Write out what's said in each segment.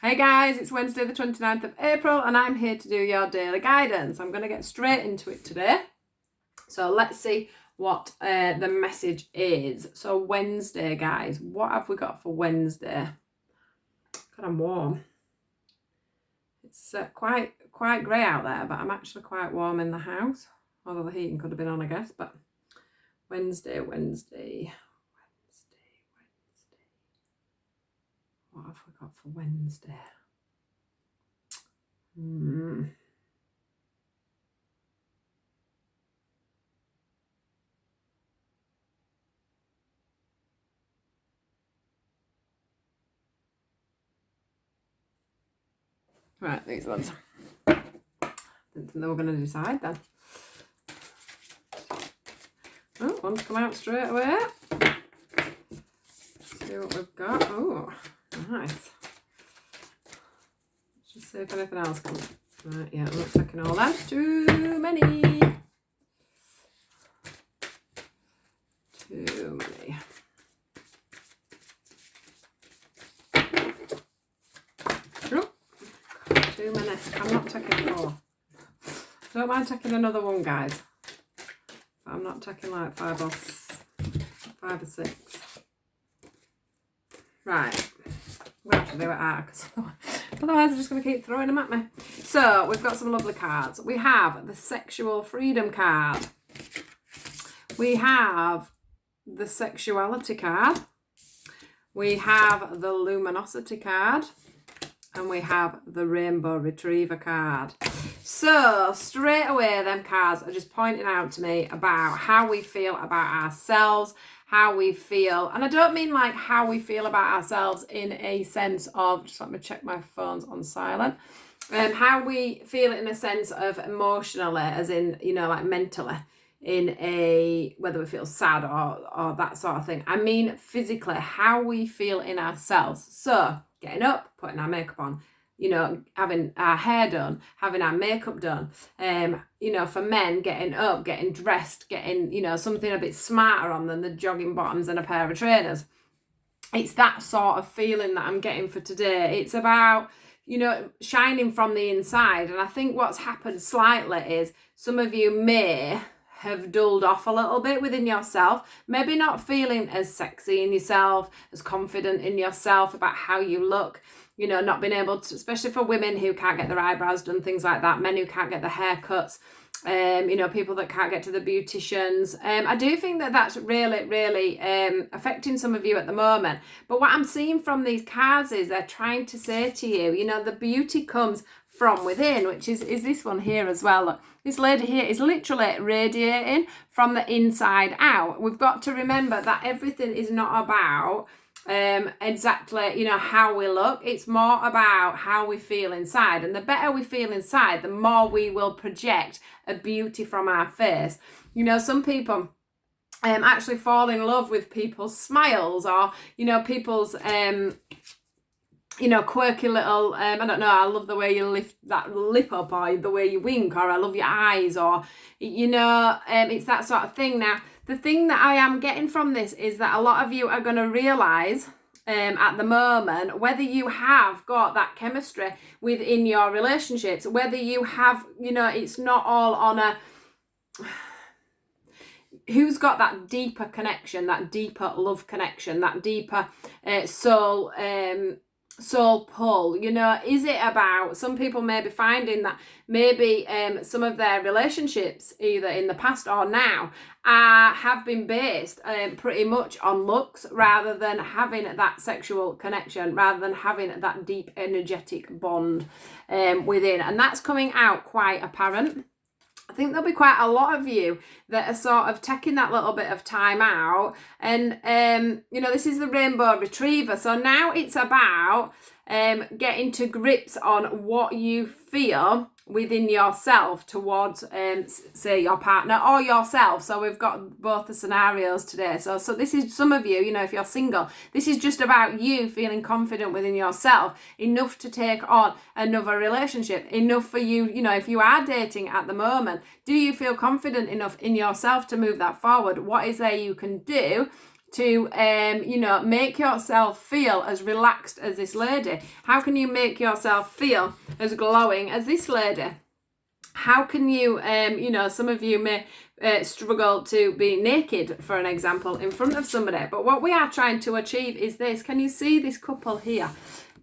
Hey guys, it's Wednesday the 29th of April and I'm here to do your daily guidance. I'm going to get straight into it today. So let's see what the message is. So Wednesday, guys, what have we got for Wednesday? God, I'm warm. It's quite grey out there, but I'm actually quite warm in the house. Although the heating could have been on, I guess. But Wednesday. What have we got for Wednesday? Right, these ones. Didn't think they were going to decide then. Oh, one's come out straight away. Let's see what we've got. Oh, nice. Let's just see if anything else comes. Right, yeah, I'm not checking all that. Too many. Too many. Oh, too many. I'm not taking 4. Don't mind taking another one, guys. But I'm not taking like 5 or 6. Right. I'm going to have to do it out because otherwise I'm just going to keep throwing them at me. So we've got some lovely cards. We have the Sexual Freedom card. We have the Sexuality card. We have the Luminosity card. And we have the Rainbow Retriever card. So straight away, them cards are just pointing out to me about how we feel about ourselves, how we feel, and I don't mean like how we feel about ourselves in a sense of, just let me check my phone's on silent, how we feel in a sense of emotionally, as in, you know, like mentally, in a, whether we feel sad or that sort of thing. I mean physically, how we feel in ourselves. So getting up, putting our makeup on, you know, having our hair done, having our makeup done, you know, for men, getting up, getting dressed, getting, you know, something a bit smarter on than the jogging bottoms and a pair of trainers. It's that sort of feeling that I'm getting for today. It's about, you know, shining from the inside. And I think what's happened slightly is some of you may have dulled off a little bit within yourself, maybe not feeling as sexy in yourself, as confident in yourself about how you look, you know, not being able to, especially for women who can't get their eyebrows done, things like that, men who can't get their haircuts, you know, people that can't get to the beauticians. I do think that that's really affecting some of you at the moment. But what I'm seeing from these cards is they're trying to say to you, you know, the beauty comes from within, which is this one here as well. Look, this lady here is literally radiating from the inside out. We've got to remember that everything is not about exactly, you know, how we look. It's more about how we feel inside, and the better we feel inside, the more we will project a beauty from our face. You know, some people actually fall in love with people's smiles, or, you know, people's you know, quirky little, I don't know, I love the way you lift that lip up, or the way you wink, or I love your eyes, or, you know, it's that sort of thing. Now, the thing that I am getting from this is that a lot of you are going to realise at the moment whether you have got that chemistry within your relationships, whether you have, you know, it's not all on a... Who's got that deeper connection, that deeper love connection, that deeper soul pull, you know? Is it about, some people may be finding that maybe some of their relationships, either in the past or now, have been based pretty much on looks, rather than having that sexual connection, rather than having that deep energetic bond within. And that's coming out quite apparent. I think there'll be quite a lot of you that are sort of taking that little bit of time out. And, you know, this is the Rainbow Retriever. So now it's about getting to grips on what you feel within yourself towards, say, your partner or yourself. So we've got both the scenarios today. So this is some of you, you know, if you're single, this is just about you feeling confident within yourself, enough to take on another relationship, enough for you, you know, if you are dating at the moment, do you feel confident enough in yourself to move that forward? What is there you can do to, you know, make yourself feel as relaxed as this lady? How can you make yourself feel as glowing as this lady? How can you, you know, some of you may struggle to be naked, for an example, in front of somebody. But what we are trying to achieve is this. Can you see this couple here?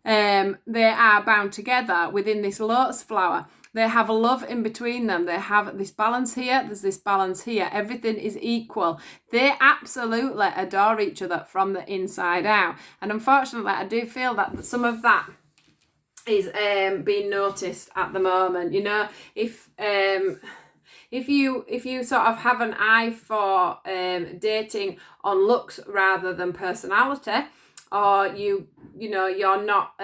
They are bound together within this lotus flower. They have a love in between them. They have this balance here. There's this balance here. Everything is equal. They absolutely adore each other from the inside out. And unfortunately, I do feel that some of that is being noticed at the moment. You know, if you sort of have an eye for dating on looks rather than personality, or you know, you're not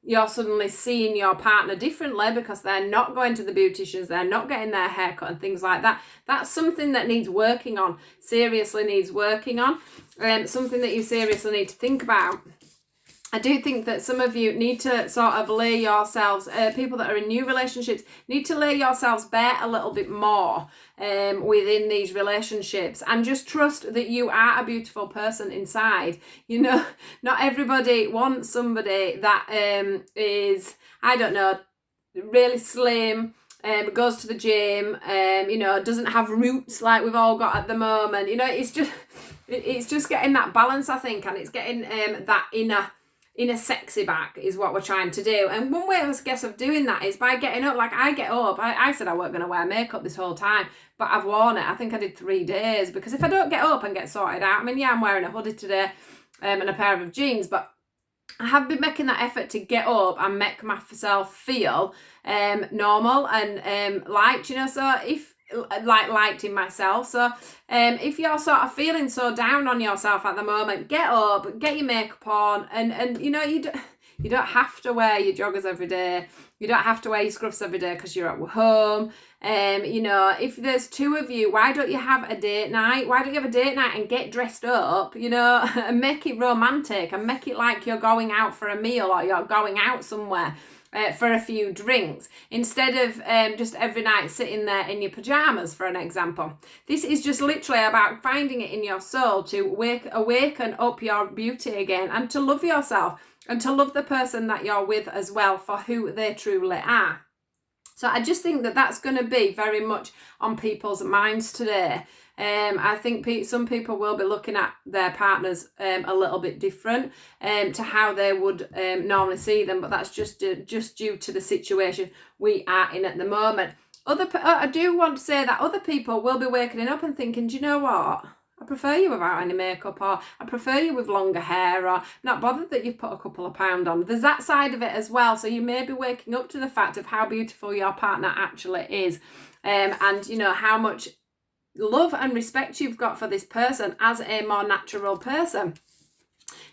you're suddenly seeing your partner differently because they're not going to the beauticians, they're not getting their hair cut and things like that, that's something that needs working on, seriously needs working on, something that you seriously need to think about. I do think that some of you need to sort of lay yourselves, people that are in new relationships, need to lay yourselves bare a little bit more within these relationships, and just trust that you are a beautiful person inside. You know, not everybody wants somebody that is, I don't know, really slim, goes to the gym, you know, doesn't have roots like we've all got at the moment. You know, it's just getting that balance, I think, and it's getting that inner sexy back is what we're trying to do. And one way, I guess, of doing that is by getting up. Like, I get up. I said I weren't going to wear makeup this whole time, but I've worn it. I think I did 3 days, because if I don't get up and get sorted out, I mean, yeah, I'm wearing a hoodie today and a pair of jeans, but I have been making that effort to get up and make myself feel normal and liked, you know. So if liked in myself. So if you're sort of feeling so down on yourself at the moment, get up, get your makeup on, and you know, you don't have to wear your joggers every day. You don't have to wear your scruffs every day because you're at home. You know, if there's 2 of you, why don't you have a date night? Why don't you have a date night and get dressed up, you know, and make it romantic, and make it like you're going out for a meal, or you're going out somewhere for a few drinks, instead of just every night sitting there in your pajamas, for an example. This is just literally about finding it in your soul to awaken up your beauty again, and to love yourself, and to love the person that you're with as well for who they truly are. So I just think that that's going to be very much on people's minds today. I think some people will be looking at their partners a little bit different to how they would normally see them, but that's just due to the situation we are in at the moment. I do want to say that other people will be waking up and thinking, do you know what? I prefer you without any makeup, or I prefer you with longer hair, or I'm not bothered that you've put a couple of pounds on. There's that side of it as well. So you may be waking up to the fact of how beautiful your partner actually is, and you know, how much love and respect you've got for this person as a more natural person.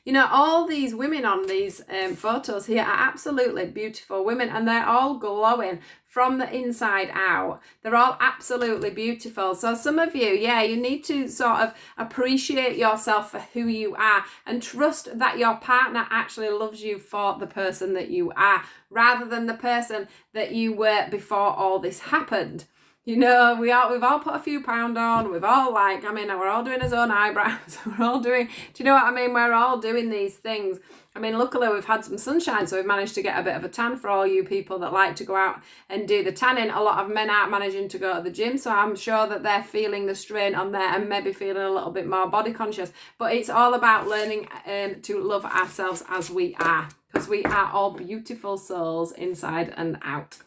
You know, all these women on these photos here are absolutely beautiful women, and they're all glowing from the inside out. They're all absolutely beautiful. So some of you, yeah, you need to sort of appreciate yourself for who you are, and trust that your partner actually loves you for the person that you are, rather than the person that you were before all this happened. You know, we've all put a few pound on. We've all we're all doing his own eyebrows. We're all doing, do you know what I mean? We're all doing these things. I mean, luckily we've had some sunshine, so we've managed to get a bit of a tan for all you people that like to go out and do the tanning. A lot of men aren't managing to go to the gym, so I'm sure that they're feeling the strain on there and maybe feeling a little bit more body conscious. But it's all about learning to love ourselves as we are, because we are all beautiful souls inside and out.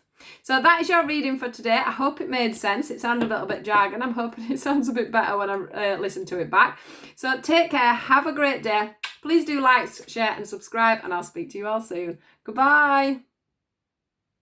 So that is your reading for today. I hope it made sense. It sounded a little bit jargon. I'm hoping it sounds a bit better when I listen to it back. So take care. Have a great day. Please do like, share and subscribe, and I'll speak to you all soon. Goodbye.